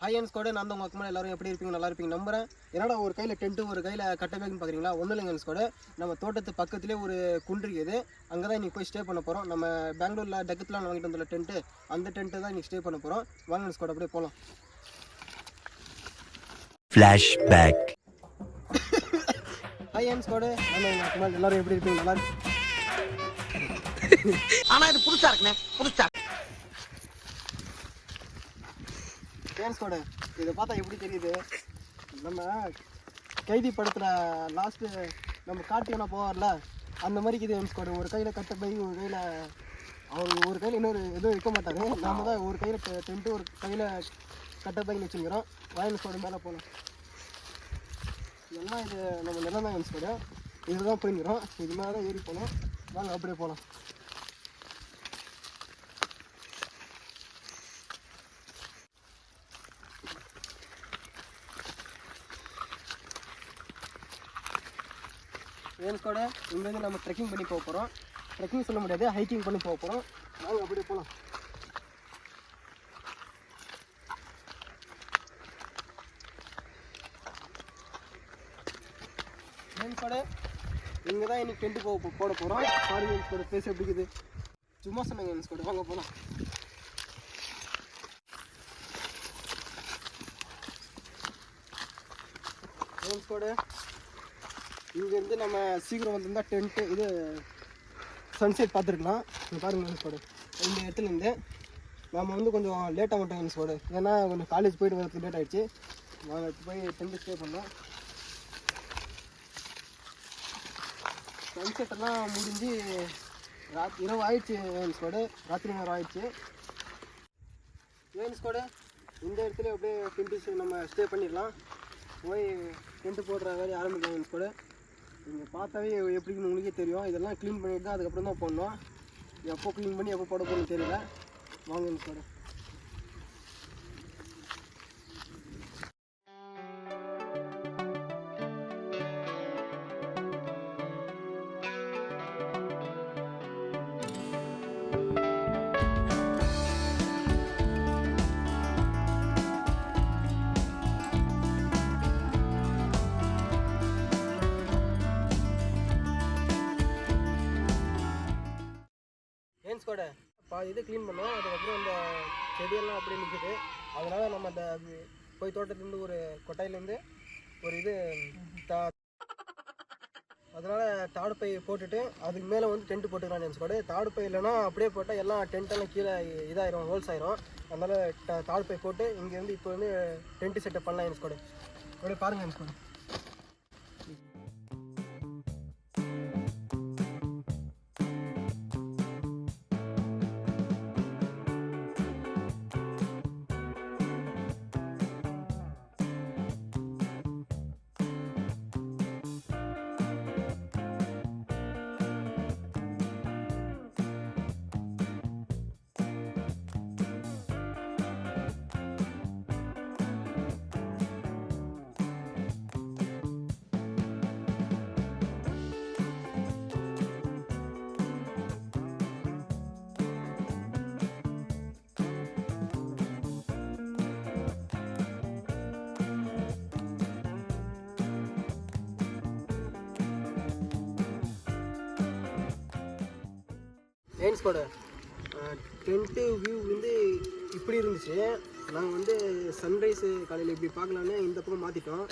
High end squad நான் உங்கள் அக்கா எல்லாரும் எப்படி இருப்பீங்க, நல்லா இருப்பீங்க நம்புறேன். என்னடா ஒரு கையில் டென்ட்டு ஒரு கையில் கட்ட பேக்குன்னு பார்க்குறீங்களா? ஒன்றும் இல்லைங்க ஸ்குவாடு, நம்ம தோட்டத்து பக்கத்துலேயே ஒரு குன்று இருக்குது. அங்கே தான் இன்றைக்கி போய் ஸ்டே பண்ண போகிறோம். நம்ம பெங்களூரில் டக்கத்தில் வாங்கிட்டு வந்த டென்ட்டு, அந்த டென்ட்டு தான் இன்றைக்கி ஸ்டே பண்ண போகிறோம். வாங்க ஸ்குவாடு அப்படியே போகலாம். ஃப்ளாஷ்பேக். ஹையன் ஸ்குவாடு நான் உங்கள் அக்கா எல்லாரும் எப்படி இருப்பீங்க, நல்லா இருக்கு. ஆனால் இது புதுசாக இருக்குண்ணே, புதுசா ஹையன் ஸ்குவாடு இதை பார்த்தா எப்படி தெரியுது? நம்ம கைதி படத்தில் லாஸ்ட்டு நம்ம காட்டுக்கு போவார்ல, அந்த மாதிரி இது ஹையன் ஸ்குவாடு. ஒரு கையில் கட்ட பை, ஒரு கையில் அவர் ஒரு கையில் இன்னொரு எதுவும் வைக்க மாட்டார். நாம தான் ஒரு கையில் டென்ட்டு ஒரு கையில் கட்ட பைன்னு வச்சுக்கிறோம். ஹையன் ஸ்குவாடு மேலே போகலாம். இதெல்லாம் இது நம்ம நிலம் தான் ஹையன் ஸ்குவாடு. இதில் தான் போயிடுறோம். இது மேலே தான் ஏறி போகணும். வாங்க அப்படியே போகலாம். ஹையன் ஸ்குவாடு இங்கேருந்து நம்ம ட்ரெக்கிங் பண்ணி போக போகிறோம். ட்ரெக்கிங் சொல்ல முடியாது, ஹைக்கிங் பண்ணி போக போகிறோம். வாங்க அப்படியே போகலாம். ஹையன் ஸ்குவாடு இங்கே தான் இன்னைக்கு டென்ட்டு போட போகிறோம். பாருங்க ஹையன் ஸ்குவாடு பேச எப்படி இருக்குது. சும்மா சொன்னாங்க ஹையன் ஸ்குவாடு. வாங்க போகலாம். ஹையன் ஸ்குவாடு இங்கேருந்து நம்ம சீக்கிரம் வந்திருந்தால் டென்ட்டு இது சன்செட் பார்த்துருக்கலாம். இங்கே பாருங்கள் ஹையன் ஸ்குவாடு, இந்த இடத்துலேருந்து நம்ம வந்து கொஞ்சம் லேட்டாக மாட்டோம் ஹையன் ஸ்குவாடு. ஏன்னா கொஞ்சம் காலேஜ் போயிட்டு வரதுக்கு லேட் ஆகிடுச்சு. நாங்கள் இப்போ போய் டென்ட்டு ஸ்டே பண்ணோம். சன்செட்டெல்லாம் முடிஞ்சு இரவு ஆயிடுச்சு ஹையன் ஸ்குவாடு, ராத்திரி நேரம் ஆயிடுச்சு. ஹையன் ஸ்குவாடு இந்த இடத்துல அப்படியே டென்ட்டு நம்ம ஸ்டே பண்ணிடலாம். போய் டென்ட்டு போடுற வேலையை ஆரம்பிக்கலாம் ஹையன் ஸ்குவாடு. நீங்கள் பார்த்தாவே எப்படின்னு உங்களுக்கே தெரியும். இதெல்லாம் க்ளீன் பண்ணிட்டு தான் அதுக்கப்புறம் தான் போடணும். எப்போ க்ளீன் பண்ணி எப்போ போட போகணும்னு தெரியல. வாங்க ஹையன் ஸ்குவாடு. ஹையன் ஸ்குவாடு இது க்ளீன் பண்ணோம். அதுக்கப்புறம் இந்த செடியெல்லாம் அப்படியே நிற்குது. அதனால் நம்ம அந்த போய் தோட்டத்துலேருந்து ஒரு கொட்டையிலேருந்து ஒரு இது அதனால் தாடு பை போட்டுட்டு அதுக்கு மேலே வந்து டென்ட்டு போட்டுக்கலாம் ஹையன் ஸ்குவாடு. தாடு பை இல்லைன்னா அப்படியே போட்டால் எல்லாம் டென்ட்டெல்லாம் கீழே இதாயிரும், ஹோல்ஸ் ஆயிரும். அதனால் தாடு பை போட்டு இங்கேருந்து இப்போ வந்து டென்ட்டு செட்டப் பண்ணலாம் ஹையன் ஸ்குவாடு. அப்படியே பாருங்கள் high end squad. High end squad tent view வந்து இப்படி இருந்துச்சு. நாங்கள் வந்து சன்ரைஸு காலையில் இப்படி பார்க்கலான்னு இந்த பக்கம் மாற்றிட்டோம்.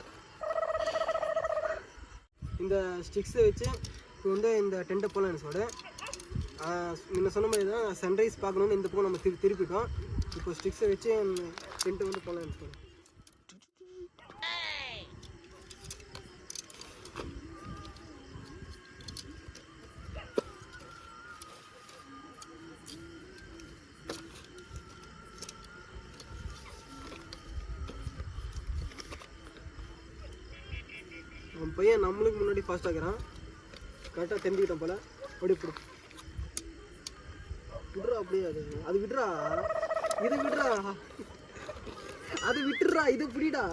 இந்த ஸ்டிக்ஸை வச்சு இப்போ வந்து இந்த டென்ட்டை போகலாம் ஹையன் ஸ்குவாடு. முன்ன சொன்ன மாதிரி தான் சன்ரைஸ் பார்க்கணுன்னு இந்த பக்கம் நம்ம திருப்பிட்டோம். இப்போ ஸ்டிக்ஸை வச்சு டென்ட்டு வந்து போகலாம் ஹையன் ஸ்குவாடு. அவன் பையன் நம்மளுக்கு முன்னாடி ஃபாஸ்ட் ஆகிறான். கரெக்டாக தெரிஞ்சுக்கிட்டான் போல. அப்படி விட்றா, அப்படியே அது விட்றா, இது விட்றா, அது விட்டுறா, இது புடிடா,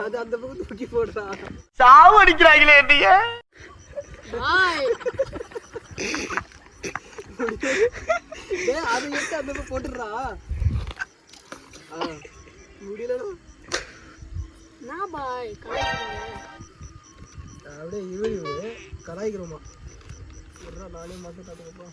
அது அந்த பக்கம் தூக்கி போடுறா. சாவு அடிக்கிறாங்களே என்னைய. அதை எடுத்து அந்த பக்கம் போட்டுடுறா. முடியலடா. நான் பாய் கலாய்க்கிறேன். அப்படியே இவரு கலாய்க்கிறோமா? நானே மட்டும் காட்டுக்கப்பா.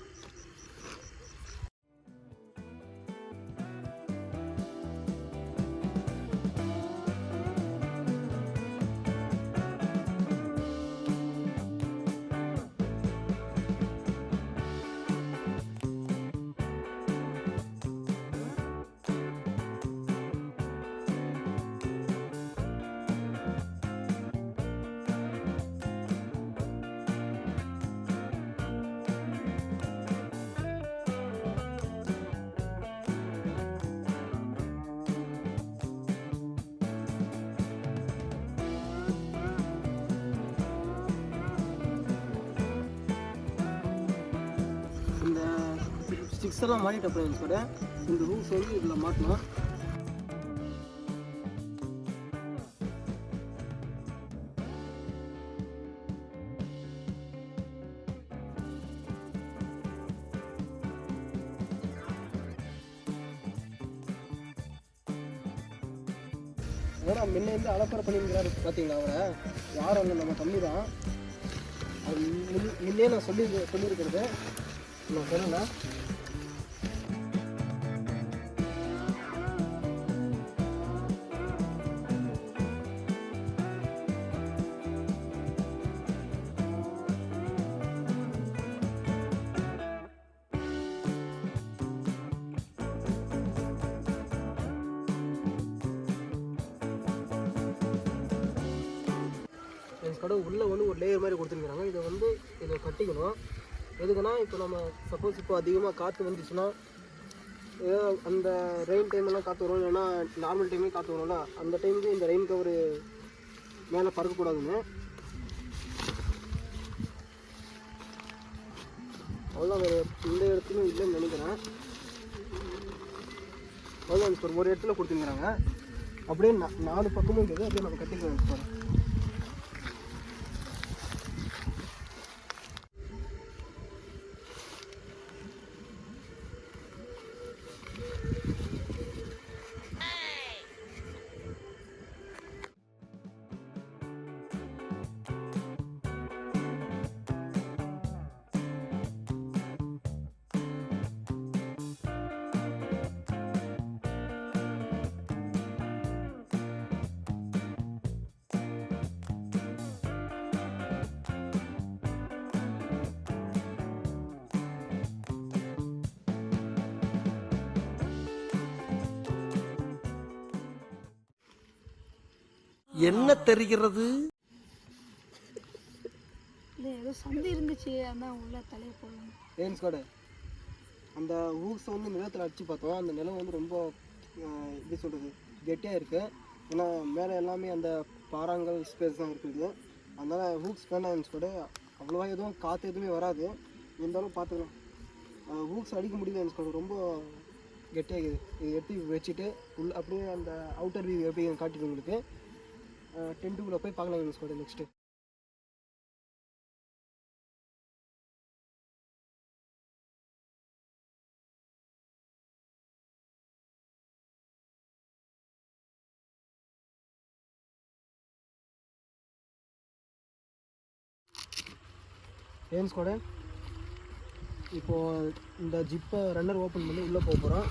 இந்த ஸ்டிக்ஸ் எல்லாம் மாட்டிட்ட ஃப்ரெண்ட்ஸ் கூட இந்த ரூல்ஸ் வந்து இதில் மாட்டணும். அவரை முன்னேருந்து அலப்பறை பண்ணியிருக்கிறாரு பார்த்தீங்களா? அவரை யாரும் இல்லை, நம்ம தம்பி தான். அது முன்னே நான் சொல்லியிருக்கிறது நான் சொல்லலை. கடை உள்ளே வந்து ஒரு லேயர் மாதிரி கொடுத்துருக்குறாங்க. இதை வந்து இதை கட்டிக்கணும். எதுக்குன்னா இப்போ நம்ம சப்போஸ் இப்போ அதிகமாக காற்று வந்துச்சுன்னா, ஏதோ அந்த ரெயின் டைம்லாம் காற்று வரும், இல்லைன்னா நார்மல் டைம்லேயும் காற்று வரும்ல, அந்த டைமுக்கு இந்த ரெயின் கவர் மேலே பறக்கக்கூடாதுன்னு. அவ்வளோதான், வேறு இந்த இடத்துலையும் இல்லைன்னு நினைக்கிறேன். அவ்வளோதான், ஒரு இடத்துல கொடுத்துருக்குறாங்க. அப்படியே 4 பக்கமும் இருக்குது. அப்படியே நம்ம கட்டிக்கலாம் சார். என்ன தெரிகிறது? இல்லை ஏதோ சந்தை இருந்துச்சு, அதான் உள்ள தலையை போடலாம். ஏன்ஸ் கடை அந்த ஊக்ஸை வந்து நிலத்தில் அடித்து பார்த்தோம். அந்த நிலம் வந்து ரொம்ப எப்படி சொல்கிறது, கெட்டியாக இருக்குது. ஏன்னா மேலே எல்லாமே அந்த பாறாங்கல் ஸ்பேஸ் தான் இருக்குது. அதனால் ஹூக்ஸ் வேணாம் கூட அவ்வளோவா எதுவும் காற்று எதுவுமே வராது. இருந்தாலும் பார்த்துக்கலாம். ஹூக்ஸ் அடிக்க முடியல என்ஸ் கூட, ரொம்ப கெட்டியாகுது. இது எடுத்து வச்சுட்டு அப்படியே அந்த அவுட்டர் வியூ எப்படி காட்டிட்டு உங்களுக்கு டென்ட்டுக்குள்ளே போய் பார்க்கலாம் என்ஸ் கூட நெக்ஸ்ட்டு. ஏன்ஸ் கூட இப்போது இந்த ஜிப்பை ரன்னர் ஓப்பன் பண்ணி உள்ளே போக போகிறோம்.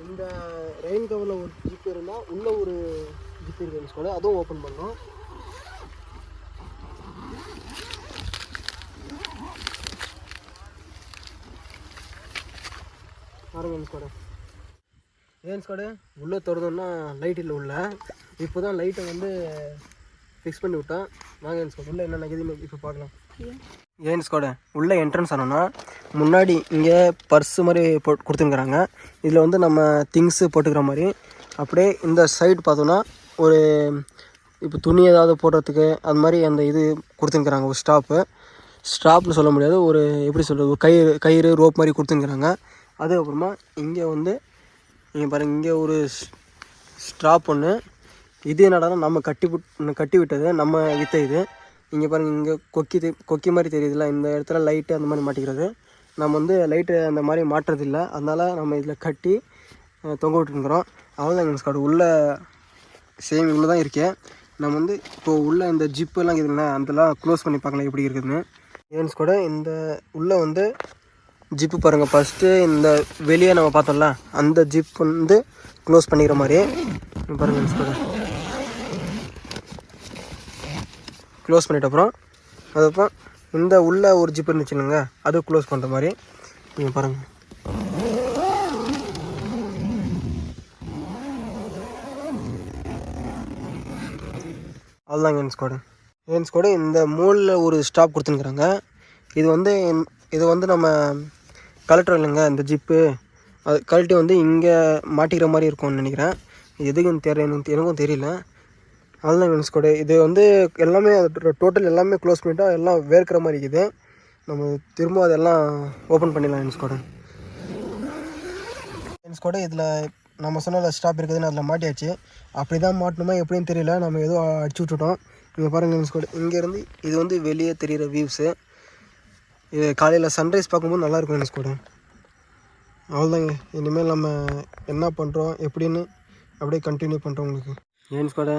இந்த ரெயின் கவரில் ஒரு ஜிப் இருந்தால் உள்ளே ஒரு ஜிப் இருக்குது கூட, அதுவும் ஓப்பன் பண்ணோம். பாருங்க கூட ஏன்ஸ் கடை உள்ளே திறந்தோன்னா லைட் இல்லை உள்ள. இப்போ தான் லைட்டை வந்து ஃபிக்ஸ் பண்ணி விட்டேன். வாங்க ஏன்ஸ் கடை உள்ளே என்ன நகதுன்னு இப்போ பார்க்கலாம். ஏன்ஸ் கடை உள்ளே என்ட்ரன்ஸ் ஆனோன்னா முன்னாடி இங்கே பர்ஸு மாதிரி கொடுத்துருக்குறாங்க. இதில் வந்து நம்ம திங்ஸு போட்டுக்கிற மாதிரி. அப்படியே இந்த சைடு பார்த்தோன்னா ஒரு இப்போ துணி ஏதாவது போடுறதுக்கு அது மாதிரி அந்த இது கொடுத்துருக்குறாங்க. ஒரு ஸ்டாப்னு சொல்ல முடியாது, ஒரு எப்படி சொல்கிறது, ஒரு கயிறு ரோப் மாதிரி கொடுத்துருக்குறாங்க. அதுக்கப்புறமா இங்கே வந்து நீங்கள் பாருங்கள், இங்கே ஒரு ஸ்ட்ராப் ஒன்று. இது என்னடானா நம்ம கட்டி விட்டது, நம்ம விற்ற இது. இங்கே பாருங்கள், இங்கே கொக்கி மாதிரி தெரியுதுல்ல, இந்த இடத்துல லைட்டு அந்த மாதிரி மாட்டிக்கிறது. நம்ம வந்து லைட்டு அந்த மாதிரி மாட்டுறதில்ல, அதனால் நம்ம இதில் கட்டி தொங்க விட்டுருக்குறோம். அவ்வளோதான் எங்கள் ஸ்காட் உள்ளே சேம் இவ்வளோ தான் இருக்கேன். நம்ம வந்து இப்போது உள்ளே இந்த ஜிப்பெல்லாம் இருக்குதுங்களா, அதெல்லாம் க்ளோஸ் பண்ணி பார்க்கலாம் எப்படி இருக்குதுன்னு. ஏன்ஸ் கூட இந்த உள்ளே வந்து ஜிப்பு பாருங்கள். ஃபஸ்ட்டு இந்த வெளியே நம்ம பார்த்தோம்ல, அந்த ஜிப் வந்து க்ளோஸ் பண்ணிக்கிற மாதிரி பாருங்கள். ஏன்ஸ் கூட க்ளோஸ் பண்ணிட்ட அப்புறம் அதுக்கப்புறம் இந்த உள்ளே ஒரு ஜிப் இருந்துச்சுங்க, அது க்ளோஸ் பண்ணுற மாதிரி நீங்கள் பாருங்கள். அதுதாங்க ஏன்ஸ் கூட இந்த மூலில் ஒரு ஸ்டாப் கொடுத்துருக்குறாங்க. இது வந்து நம்ம கலெக்டர் இல்லைங்க, இந்த ஜிப்பு அது கழட்டி வந்து இங்கே மாட்டிக்கிற மாதிரி இருக்கும்னு நினைக்கிறேன். எதுக்குன்னு எனக்கும் தெரியல. அதுதான் ஏன்ஸ் கூட இது வந்து எல்லாமே டோட்டல் எல்லாமே க்ளோஸ் பண்ணிட்டா எல்லாம் வேர்க்கிற மாதிரி இருக்குது. நம்ம திரும்ப அதெல்லாம் ஓப்பன் பண்ணிடலாம். ஏன்ஸ் கூட இதில் நம்ம சொன்ன ஸ்டாப் இருக்குதுன்னு அதில் மாட்டியாச்சு. அப்படி தான் மாட்டணுமா எப்படின்னு தெரியல, நம்ம ஏதோ அடிச்சு விட்டுட்டோம். இங்கே பாருங்கள் ஏன்ஸ் கூட இங்கேருந்து இது வந்து வெளியே தெரிகிற வியூஸு. இது காலையில் சன்ரைஸ் பார்க்கும்போது நல்லாயிருக்கும் ஏன்ஸ் கூட. அவ்வளோதாங்க. இனிமேல் நம்ம என்ன பண்ணுறோம் எப்படின்னு அப்படியே கண்டினியூ பண்ணுறோம் உங்களுக்கு. ஏன்ஸ் கூட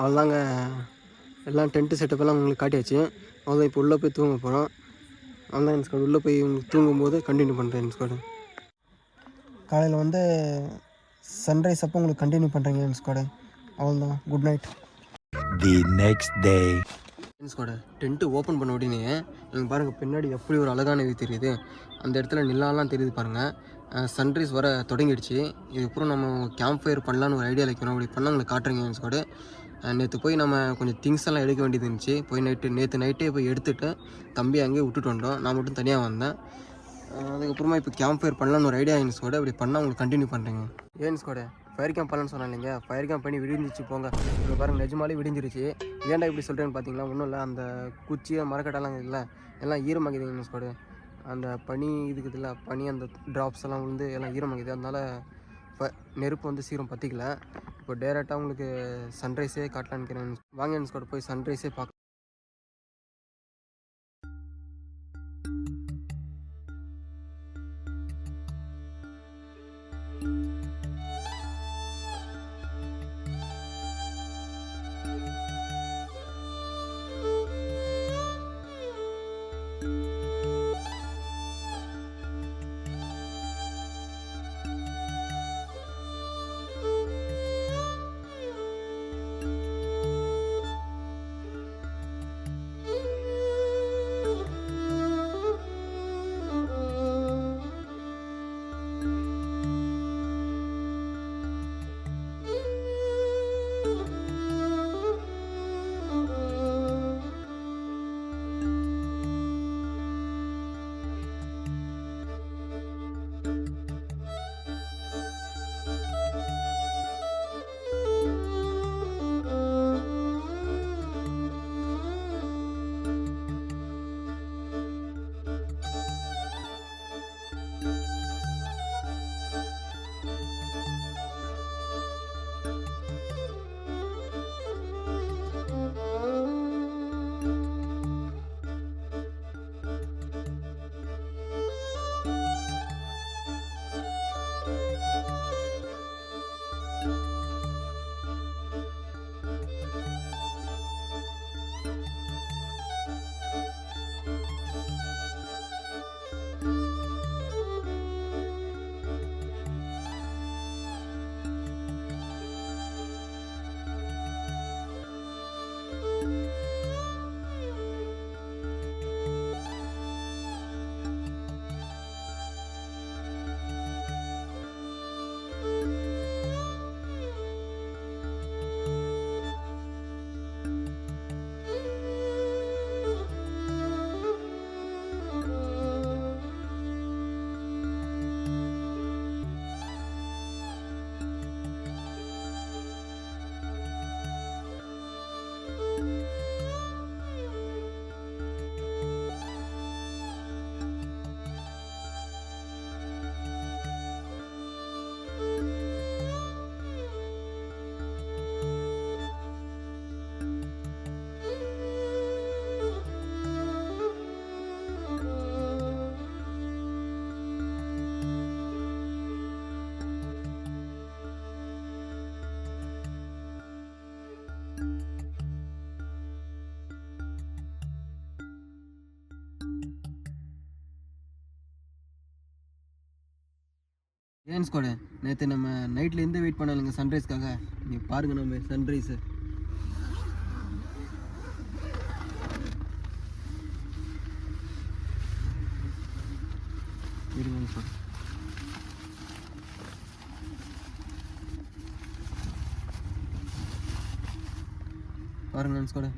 அவ்வளோதாங்க, எல்லாம் டென்ட்டு செட்டப்பெல்லாம் உங்களுக்கு காட்டியாச்சு. அவ்வளோதான், இப்போ உள்ளே போய் தூங்க போகிறோம். அவ்வளோதான் ஏன்ஸ் கூட, உள்ளே போய் உங்களுக்கு தூங்கும்போது கண்டினியூ பண்ணுறேன் ஏன்ஸ் கூட. காலையில் வந்து சன்ரைஸ் அப்போ உங்களுக்கு கண்டினியூ பண்ணுறேங்க ஏன்ஸ் கூட. அவ்வளோதான், good night. The next day. ஏன்ஸ் கூட டென்ட்டு ஓப்பன் பண்ண உடனே நீங்கள் பாருங்கள், பின்னாடி எப்படி ஒரு அழகான இது தெரியுது. அந்த இடத்துல நிலாலாம் தெரியுது பாருங்கள். சன்ரைஸ் வர தொடங்கிடுச்சு. இதுக்கப்புறம் நம்ம கேம்ப் ஃபயர் பண்ணலான்னு ஒரு ஐடியா வைக்கிறோம். அப்படி பண்ணால் உங்களுக்கு காட்டுறீங்க ஏன்ஸ் கூட. நேற்று போய் நம்ம கொஞ்சம் திங்ஸ் எல்லாம் எடுக்க வேண்டியது இருந்துச்சு. போய் நேற்று நைட்டே போய் எடுத்துகிட்டு தம்பி அங்கேயே விட்டுட்டு வந்தோம். நான் மட்டும் தனியாக வந்தேன். அதுக்கப்புறமா இப்போ கேம்ப் ஃபயர் பண்ணலான்னு ஒரு ஐடியா ஏன்ஸ் கூட. அப்படி பண்ணால் உங்களுக்கு கண்டினியூ பண்ணுறேங்க ஏன்ஸ் கூட. ஃபயர் கேம்ப் பண்ணலான்னு சொன்னேன் இல்லைங்க, ஃபயர் கேம்ப் பண்ணி விடிஞ்சிச்சு போங்க. இங்கே பாருங்கள், நிஜமாலே விடிஞ்சிருச்சு. ஏன்டா இப்படி சொல்கிறேன்னு பார்த்தீங்களா, ஒன்றும் இல்லை, அந்த குச்சியை மரக்கட்டெல்லாம் இல்லை எல்லாம் ஈரமாக்குது ஏன்ஸ் கூட. அந்த பனி இதுக்குதுல்ல, பனி அந்த ட்ராப்ஸ் எல்லாம் வந்து எல்லாம் ஈரமாக்குது. அதனால் நெருப்பு வந்து சீக்கிரம் பற்றிக்கல. இப்போ டேரெக்டாக உங்களுக்கு சன்ரைஸே காட்டலான்னு நினைக்கிறேன். வாங்க ஏன்ஸ் கூட போய் சன்ரைஸே பார்க்க. ஏன்ஸ் கூட நேற்று நம்ம நைட்லேருந்து வெயிட் பண்ணலைங்க சன்ரைஸ்க்காக. நீ பாருங்க நம்ம சன்ரைஸு. இருங்க சார், பாருங்க கூட.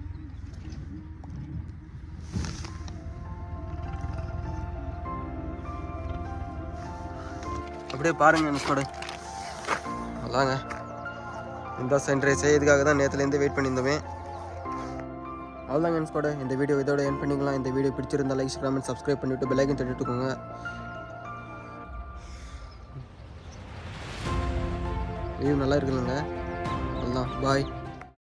அப்படியே பாருங்க கூட. அதாங்க இந்த சன்ரைஸே இதுக்காக தான் நேற்றுலேருந்து வெயிட் பண்ணியிருந்தோமே. அவ்வளோதாங்க கூட. இந்த வீடியோ இதோட என் பண்ணிக்கலாம். இந்த வீடியோ பிடிச்சிருந்தா லைக், கமெண்ட், சப்ஸ்கிரைப் பண்ணிவிட்டு பெல் ஐக்கன் தட்டிட்டுக்கோங்க. வியூ நல்லா இருக்குதுங்க. அவ்வளோதான், பாய்.